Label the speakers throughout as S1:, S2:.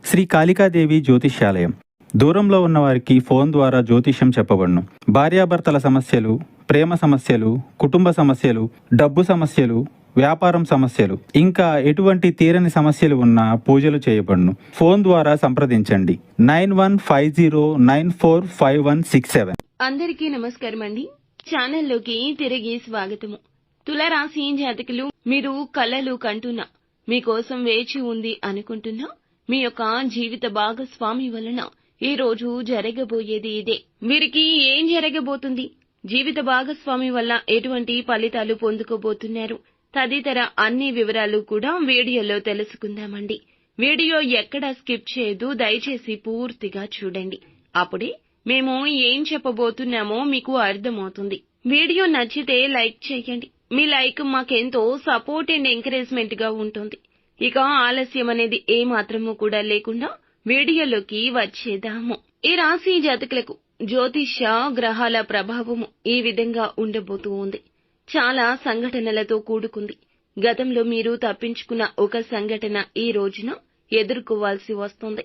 S1: శ్రీ కాళికాదేవి జ్యోతిష్యాలయం. దూరంలో ఉన్నవారికి ఫోన్ ద్వారా జ్యోతిష్యం చెప్పబడును. భార్యాభర్తల సమస్యలు, ప్రేమ సమస్యలు, కుటుంబ సమస్యలు, డబ్బు సమస్యలు, వ్యాపారం సమస్యలు, ఇంకా ఎటువంటి తీరని సమస్యలు ఉన్నా పూజలు చేయబడును. ఫోన్ ద్వారా సంప్రదించండి 9150945167.
S2: అందరికీ నమస్కారం అండి. ఛానల్లోకి తిరిగి స్వాగతము. తులారాశి జాతకులు, మీరు కలలు కంటున్నా, మీకోసం వేచి ఉంది అనుకుంటున్నా మీ యొక్క జీవిత భాగస్వామి వలన ఈ రోజు జరగబోయేది ఇదే. వీరికి ఏం జరగబోతుంది, జీవిత భాగస్వామి వల్ల ఎటువంటి ఫలితాలు పొందుకోబోతున్నారు, తదితర అన్ని వివరాలు కూడా వీడియోలో తెలుసుకుందామండి. వీడియో ఎక్కడా స్కిప్ చేయదు, దయచేసి పూర్తిగా చూడండి. అప్పుడే మేము ఏం చెప్పబోతున్నామో మీకు అర్థమవుతుంది. వీడియో నచ్చితే లైక్ చేయండి. మీ లైక్ మాకెంతో సపోర్ట్ అండ్ ఎంకరేజ్మెంట్ గా ఉంటుంది. ఇక ఆలస్యం అనేది ఏ మాత్రము కూడా లేకుండా వీడియోలోకి వచ్చేద్దాము. ఈ రాశి జాతకులకు జ్యోతిష్య గ్రహాల ప్రభావము ఈ విధంగా ఉండబోతూ ఉంది. చాలా సంఘటనలతో కూడుకుంది. గతంలో మీరు తప్పించుకున్న ఒక సంఘటన ఈ రోజున ఎదుర్కోవాల్సి వస్తుంది.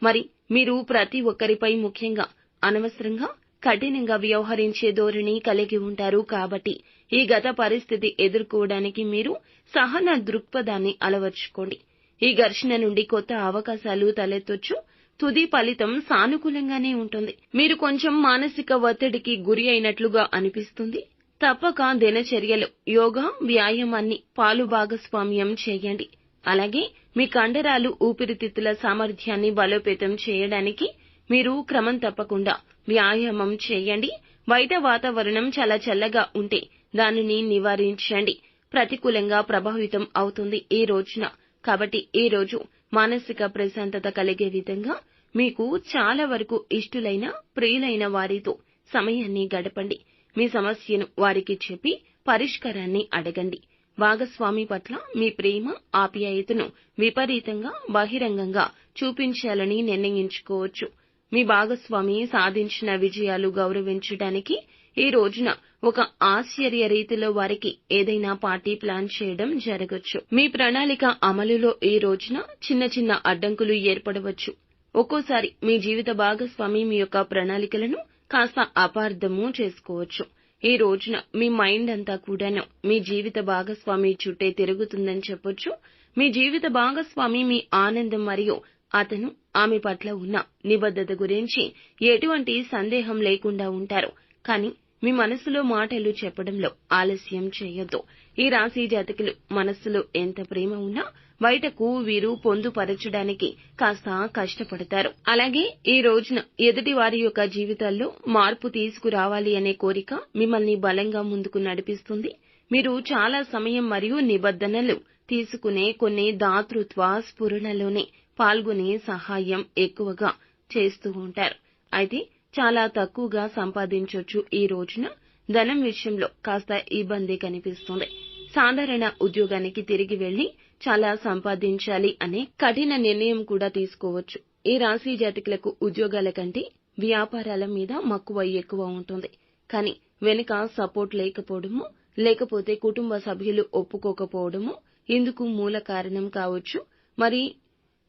S2: మరి మీరు ప్రతి ఒక్కరిపై, ముఖ్యంగా అనవసరంగా కఠినంగా వ్యవహరించే ధోరణి కలిగి ఉంటారు. కాబట్టి ఈ గత పరిస్థితి ఎదుర్కోవడానికి మీరు సహన దృక్పథాన్ని అలవర్చుకోండి. ఈ ఘర్షణ నుండి కొత్త అవకాశాలు తలెత్తొచ్చు. తుది ఫలితం సానుకూలంగానే ఉంటుంది. మీరు కొంచెం మానసిక ఒత్తిడికి గురి అయినట్లుగా అనిపిస్తుంది. తప్పక దినచర్యలో యోగా, వ్యాయామాన్ని పాలు భాగస్వామ్యం చేయండి. అలాగే మీ కండరాలు, ఊపిరితిత్తుల సామర్థ్యాన్ని బలోపేతం చేయడానికి మీరు క్రమం తప్పకుండా వ్యాయామం చేయండి. బయట వాతావరణం చాలా చల్లగా ఉంటే దానిని నివారించండి. ప్రతికూలంగా ప్రభావితం అవుతుంది ఈ రోజున. కాబట్టి ఈ రోజు మానసిక ప్రశాంతత కలిగే విధంగా మీకు చాలా వరకు ఇష్టులైన, ప్రియులైన వారితో సమయాన్ని గడపండి. మీ సమస్యను వారికి చెప్పి పరిష్కారాన్ని అడగండి. భాగస్వామి పట్ల మీ ప్రేమ, ఆప్యాయతను విపరీతంగా బహిరంగంగా చూపించాలని నిర్ణయించుకోవచ్చు. మీ భాగస్వామి సాధించిన విజయాలు గౌరవించడానికి ఈ రోజున ఒక ఆశ్చర్య రీతిలో వారికి ఏదైనా పార్టీ ప్లాన్ చేయడం జరగచ్చు. మీ ప్రణాళిక అమలులో ఈ రోజున చిన్న చిన్న అడ్డంకులు ఏర్పడవచ్చు. ఒక్కోసారి మీ జీవిత భాగస్వామి మీ యొక్క ప్రణాళికలను కాస్త అపార్థము చేసుకోవచ్చు. ఈ రోజున మీ మైండ్ అంతా కూడాను మీ జీవిత భాగస్వామి చుట్టే తిరుగుతుందని చెప్పొచ్చు. మీ జీవిత భాగస్వామి మీ ఆనందం మరియు అతను ఆమె పట్ల ఉన్న నిబద్ధత గురించి ఎటువంటి సందేహం లేకుండా ఉంటారు. కానీ మీ మనసులో మాటలు చెప్పడంలో ఆలస్యం చేయొద్దు. ఈ రాశి జాతకులు మనస్సులో ఎంత ప్రేమ ఉన్నా బయటకు వీరు పొందుపరచడానికి కాస్త కష్టపడతారు. అలాగే ఈ రోజున ఎదుటి వారి యొక్క జీవితాల్లో మార్పు తీసుకురావాలి అనే కోరిక మిమ్మల్ని బలంగా ముందుకు నడిపిస్తుంది. మీరు చాలా సమయం మరియు నిబద్ధనలు తీసుకునే కొన్ని దాతృత్వ స్ఫురణలోనే పాల్గొనే సహాయం ఎక్కువగా చేస్తూ ఉంటారు. అయితే చాలా తక్కువగా సంపాదించొచ్చు. ఈ రోజున ధనం విషయంలో కాస్త ఇబ్బంది కనిపిస్తుంది. సాధారణ ఉద్యోగానికి తిరిగి వెళ్లి చాలా సంపాదించాలి అనే కఠిన నిర్ణయం కూడా తీసుకోవచ్చు. ఈ రాశి జాతకులకు ఉద్యోగాల కంటే వ్యాపారాల మీద మక్కువ ఎక్కువ ఉంటుంది. కానీ వెనుక సపోర్ట్ లేకపోవడము, లేకపోతే కుటుంబ సభ్యులు ఒప్పుకోకపోవడము ఇందుకు మూల కారణం కావచ్చు.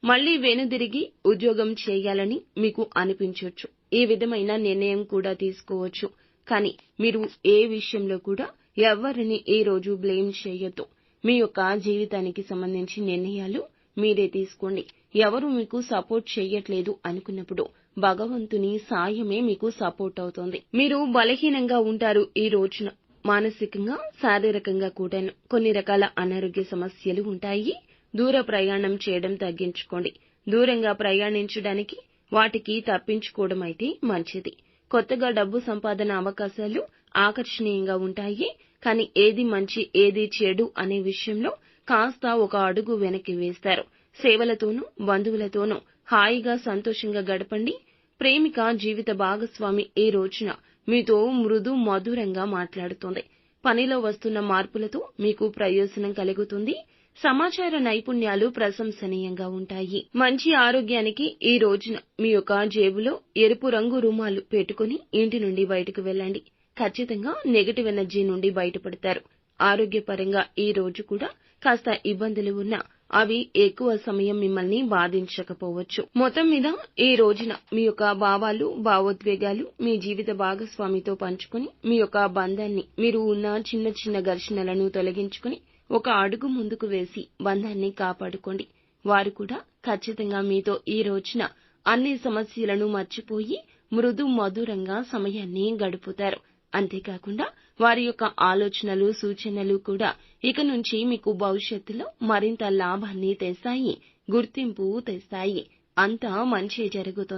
S2: మళ్లీ వెనుదిరిగి ఉద్యోగం చేయాలని మీకు అనిపించొచ్చు. ఈ విధమైన నిర్ణయం కూడా తీసుకోవచ్చు. కానీ మీరు ఏ విషయంలో కూడా ఎవరిని ఈ రోజు బ్లేమ్ చేయొద్దు. మీ యొక్క జీవితానికి సంబంధించి నిర్ణయాలు మీరే తీసుకోండి. ఎవరు మీకు సపోర్ట్ చేయట్లేదు అనుకున్నప్పుడు భగవంతుని సాయమే మీకు సపోర్ట్ అవుతుంది. మీరు బలహీనంగా ఉంటారు ఈ రోజున. మానసికంగా, శారీరకంగా కూడాను కొన్ని రకాల అనారోగ్య సమస్యలు ఉంటాయి. దూర ప్రయాణం చేయడం తగ్గించుకోండి. దూరంగా ప్రయాణించడానికి వాటికి తప్పించుకోవడం అయితే మంచిది. కొత్తగా డబ్బు సంపాదన అవకాశాలు ఆకర్షణీయంగా ఉంటాయి. కానీ ఏది మంచి, ఏది చెడు అనే విషయంలో కాస్త ఒక అడుగు వెనక్కి వేస్తారు. సేవలతోనూ, బంధువులతోనూ హాయిగా, సంతోషంగా గడపండి. ప్రేమిక జీవిత భాగస్వామి ఈ రోజున మీతో మృదు మధురంగా మాట్లాడుతుంది. పనిలో వస్తున్న మార్పులతో మీకు ప్రయోజనం కలుగుతుంది. సమాచార నైపుణ్యాలు ప్రశంసనీయంగా ఉంటాయి. మంచి ఆరోగ్యానికి ఈ రోజున మీ యొక్క జేబులో ఎరుపు రంగు రుమాలు పెట్టుకుని ఇంటి నుండి బయటకు వెళ్ళండి. ఖచ్చితంగా నెగటివ్ ఎనర్జీ నుండి బయటపడతారు. ఆరోగ్యపరంగా ఈ రోజు కూడా కాస్త ఇబ్బందులు ఉన్నా అవి ఎక్కువ సమయం మిమ్మల్ని బాధించకపోవచ్చు. మొత్తం మీద ఈ రోజున మీ యొక్క భావాలు, భావోద్వేగాలు మీ జీవిత భాగస్వామితో పంచుకుని మీ యొక్క బంధాన్ని, మీరు ఉన్న చిన్న చిన్న ఘర్షణలను తొలగించుకుని ఒక అడుగు ముందుకు వేసి బంధాన్ని కాపాడుకోండి. వారు కూడా ఖచ్చితంగా మీతో ఈ రోజున అన్ని సమస్యలను మర్చిపోయి మృదు మధురంగా సమయాన్ని గడుపుతారు. అంతేకాకుండా వారి యొక్క ఆలోచనలు, సూచనలు కూడా ఇక నుంచి మీకు భవిష్యత్తులో మరింత లాభాన్ని తెస్తాయి, గుర్తింపు తెస్తాయి. అంతా మంచి జరుగుతుంది.